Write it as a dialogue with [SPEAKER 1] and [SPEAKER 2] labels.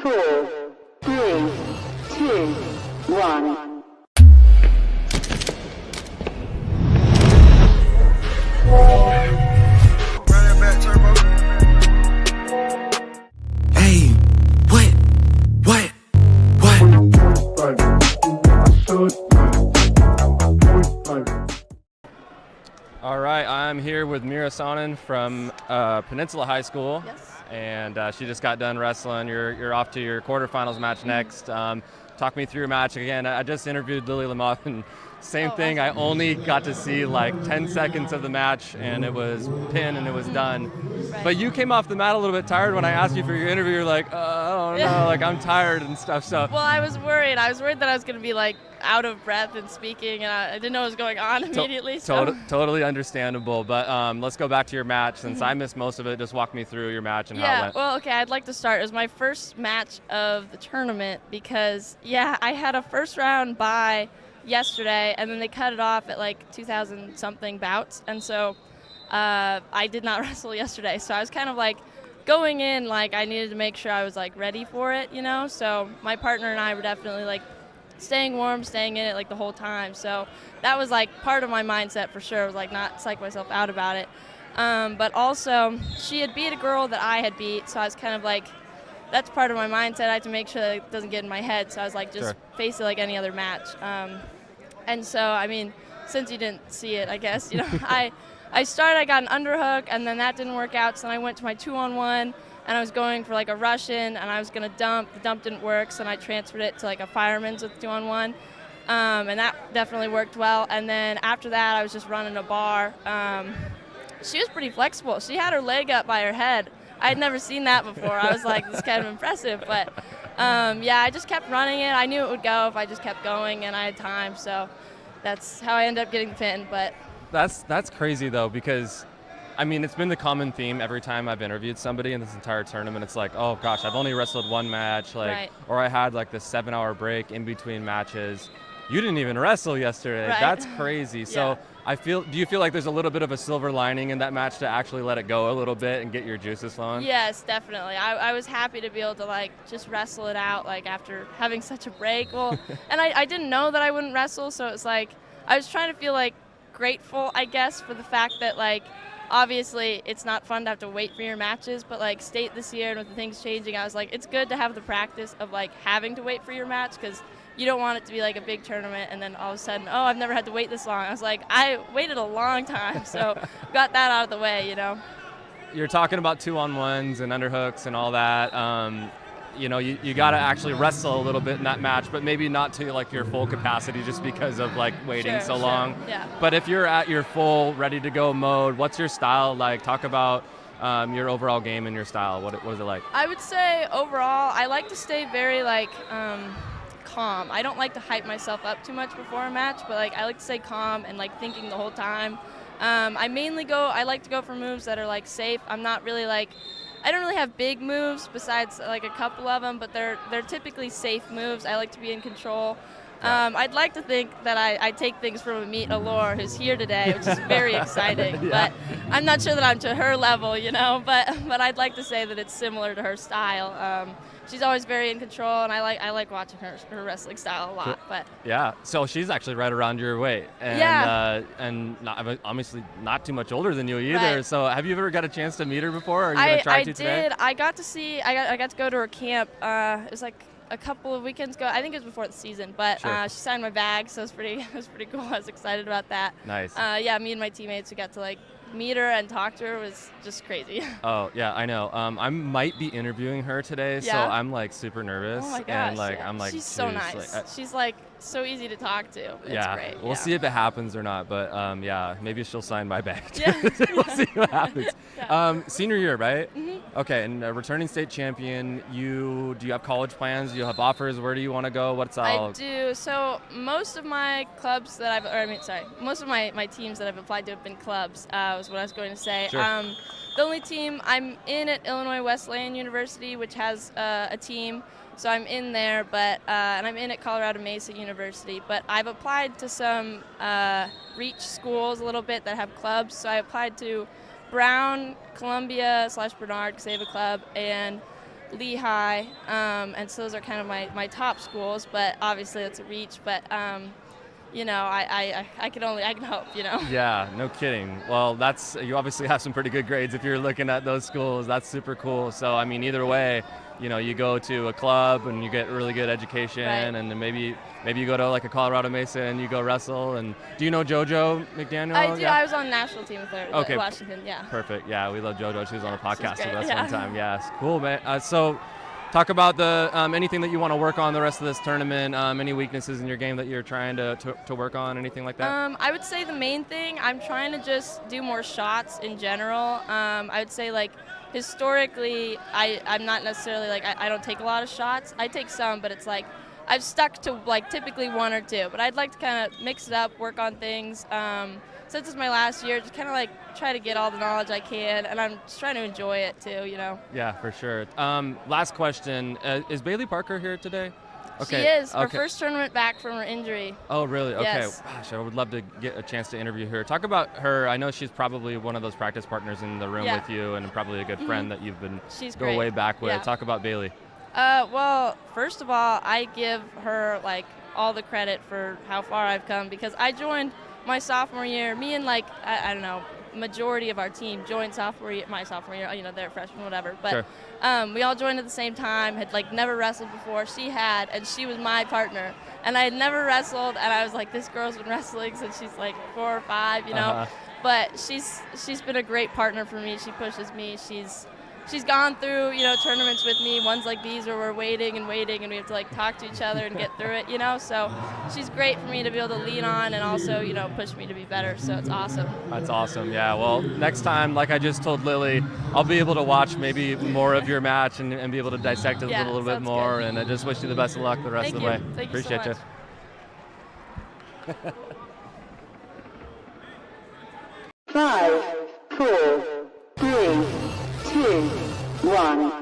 [SPEAKER 1] 4, 3, 2, 1.
[SPEAKER 2] Hey, what?
[SPEAKER 3] All right, I'm here with Mira Sonnen from Peninsula High School.
[SPEAKER 4] Yes.
[SPEAKER 3] And she just got done wrestling. You're off to your quarterfinals match next. Talk me through your match again. I just interviewed Lily Lamotte, and same thing. I only got to see like 10 seconds of the match, and it was pin, and it was done.
[SPEAKER 4] Right.
[SPEAKER 3] But you came off the mat a little bit tired when I asked you for your interview. You're like, I don't know, like I'm tired and stuff. So.
[SPEAKER 4] Well, I was worried. I was worried that I was going to be like out of breath and speaking, and I didn't know what was going on immediately.
[SPEAKER 3] Totally understandable. But let's go back to your match. Since I missed most of it, just walk me through your match and how it went.
[SPEAKER 4] Well, okay, I'd like to start. It was my first match of the tournament because, I had a first round bye yesterday, and then they cut it off at like 2,000-something bouts, and so I did not wrestle yesterday. So I was kind of like going in like I needed to make sure I was like ready for it, So my partner and I were definitely like staying warm, staying in it like the whole time. So that was like part of my mindset for sure, was like not psych myself out about it. But also she had beat a girl that I had beat, so I was kind of like, that's part of my mindset. I had to make sure that it doesn't get in my head. So I was like, just face it like any other match. And so, I mean, since you didn't see it, I guess, I got an underhook, and then that didn't work out. So then I went to my 2-on-1, and I was going for like a Russian, and I was going to dump. The dump didn't work, so then I transferred it to like a fireman's with 2-on-1. And that definitely worked well. And then after that, I was just running a bar. She was pretty flexible. She had her leg up by her head. I had never seen that before. I was like, this is kind of impressive. But I just kept running it. I knew it would go if I just kept going, and I had time. So that's how I ended up getting the pin. But
[SPEAKER 3] That's crazy though, because I mean, it's been the common theme every time I've interviewed somebody in this entire tournament. It's like, oh gosh, I've only wrestled one match, or I had like this 7-hour break in between matches. You didn't even wrestle yesterday.
[SPEAKER 4] Right.
[SPEAKER 3] That's crazy. So do you feel like there's a little bit of a silver lining in that match to actually let it go a little bit and get your juices flowing?
[SPEAKER 4] Yes, definitely. I was happy to be able to like just wrestle it out like after having such a break. Well, and I didn't know that I wouldn't wrestle, so it's like I was trying to feel like grateful, I guess, for the fact that like obviously it's not fun to have to wait for your matches, but like state this year and with the things changing, I was like, it's good to have the practice of like having to wait for your match, because you don't want it to be like a big tournament and then all of a sudden, oh, I've never had to wait this long. I was like, I waited a long time, so got that out of the way,
[SPEAKER 3] You're talking about 2-on-1s and underhooks and all that. You got to actually wrestle a little bit in that match, but maybe not to like your full capacity just because of like waiting so long.
[SPEAKER 4] Yeah.
[SPEAKER 3] But if you're at your full ready to go mode, what's your style like? Talk about your overall game and your style. What is it like?
[SPEAKER 4] I would say overall, I like to stay very like calm. I don't like to hype myself up too much before a match, but like I like to stay calm and like thinking the whole time. I like to go for moves that are like safe. I'm not really like, I don't really have big moves besides like a couple of them, but they're typically safe moves. I like to be in control. I'd like to think that I take things from Amit Allure, who's here today, which is very exciting. But I'm not sure that I'm to her level, But I'd like to say that it's similar to her style. She's always very in control, and I like watching her wrestling style a lot. But
[SPEAKER 3] so she's actually right around your weight, and obviously not too much older than you either.
[SPEAKER 4] Right.
[SPEAKER 3] So have you ever got a chance to meet her before? Or are you gonna try to today?
[SPEAKER 4] I did. I got to go to her camp. It was like a couple of weekends ago. I think it was before the season, but she signed my bag, so it was pretty cool. I was excited about that.
[SPEAKER 3] Nice.
[SPEAKER 4] Me and my teammates who got to like meet her and talk to her was just crazy.
[SPEAKER 3] Oh yeah, I know. I might be interviewing her today, so I'm like super nervous.
[SPEAKER 4] Oh my gosh,
[SPEAKER 3] and like I'm like,
[SPEAKER 4] she's so nice. She's like so easy to talk to. It's great.
[SPEAKER 3] We'll see if it happens or not, but maybe she'll sign my bag too.
[SPEAKER 4] Yeah.
[SPEAKER 3] We'll see what happens.
[SPEAKER 4] Yeah.
[SPEAKER 3] Senior year, right?
[SPEAKER 4] Mm-hmm.
[SPEAKER 3] Okay, and returning state champion. Do you have college plans? Do you have offers? Where do you want to go? What's all?
[SPEAKER 4] I do. So most of my clubs that most of my teams that I've applied to have been clubs. Was what I was going to say.
[SPEAKER 3] Sure.
[SPEAKER 4] The only team I'm in at Illinois Wesleyan University, which has a team. So I'm in there, and I'm in at Colorado Mesa University. But I've applied to some reach schools a little bit that have clubs. So I applied to Brown, Columbia / Bernard, because they have a club, and Lehigh, and so those are kind of my top schools. But obviously it's a reach. But you know, I can hope. You know.
[SPEAKER 3] Yeah, no kidding. Well, you obviously have some pretty good grades if you're looking at those schools. That's super cool. So I mean, either way, you know, you go to a club and you get really good education,
[SPEAKER 4] Right.
[SPEAKER 3] and then maybe you go to like a Colorado Mesa and you go wrestle. And do you know JoJo McDaniel?
[SPEAKER 4] I do.
[SPEAKER 3] Yeah?
[SPEAKER 4] I was on the national team with her.
[SPEAKER 3] Okay.
[SPEAKER 4] Washington. Yeah.
[SPEAKER 3] Perfect. Yeah, we love JoJo. She was on a podcast with
[SPEAKER 4] great,
[SPEAKER 3] us
[SPEAKER 4] yeah.
[SPEAKER 3] one time. Yes, cool, man. So, talk about the anything that you want to work on the rest of this tournament. Any weaknesses in your game that you're trying to work on? Anything like that?
[SPEAKER 4] I would say the main thing, I'm trying to just do more shots in general. I would say, like, historically, I'm not necessarily, like, I don't take a lot of shots. I take some, but it's like I've stuck to, like, typically one or two. But I'd like to kind of mix it up, work on things. Since it's my last year, just kind of, like, try to get all the knowledge I can, and I'm just trying to enjoy it, too, you know.
[SPEAKER 3] Yeah, for sure. Last question. Is Bailey Parker here today?
[SPEAKER 4] She is. Her first tournament back from her injury.
[SPEAKER 3] Oh, really? Okay.
[SPEAKER 4] Yes.
[SPEAKER 3] Gosh, I would love to get a chance to interview her. Talk about her. I know she's probably one of those practice partners in the room
[SPEAKER 4] Yeah.
[SPEAKER 3] with you, and probably a good friend that you've been
[SPEAKER 4] She's
[SPEAKER 3] go
[SPEAKER 4] great.
[SPEAKER 3] way back with.
[SPEAKER 4] Yeah.
[SPEAKER 3] Talk about Bailey.
[SPEAKER 4] Well, first of all, I give her, like, all the credit for how far I've come, because I joined my sophomore year. Me and, like, I don't know, majority of our team joined my sophomore year, you know, they're freshmen, whatever. But
[SPEAKER 3] Sure.
[SPEAKER 4] We all joined at the same time, had, like, never wrestled before. She had, and she was my partner. And I had never wrestled, and I was like, this girl's been wrestling since she's, like, 4 or 5, you know.
[SPEAKER 3] Uh-huh.
[SPEAKER 4] But she's been a great partner for me. She pushes me. She's gone through, you know, tournaments with me, ones like these where we're waiting and we have to, like, talk to each other and get through it, you know. So she's great for me to be able to lean on and also, you know, push me to be better. So it's awesome.
[SPEAKER 3] That's awesome. Yeah. Well, next time, like I just told Lily, I'll be able to watch maybe more of your match and be able to dissect it
[SPEAKER 4] Yeah,
[SPEAKER 3] a little bit
[SPEAKER 4] sounds
[SPEAKER 3] of
[SPEAKER 4] good.
[SPEAKER 3] And I just wish you the best of luck the rest
[SPEAKER 4] Thank
[SPEAKER 3] of the
[SPEAKER 4] you.
[SPEAKER 3] way.
[SPEAKER 4] Thank you so
[SPEAKER 3] Appreciate
[SPEAKER 4] much.
[SPEAKER 3] you.
[SPEAKER 1] 5, 4, 3, 2, 1.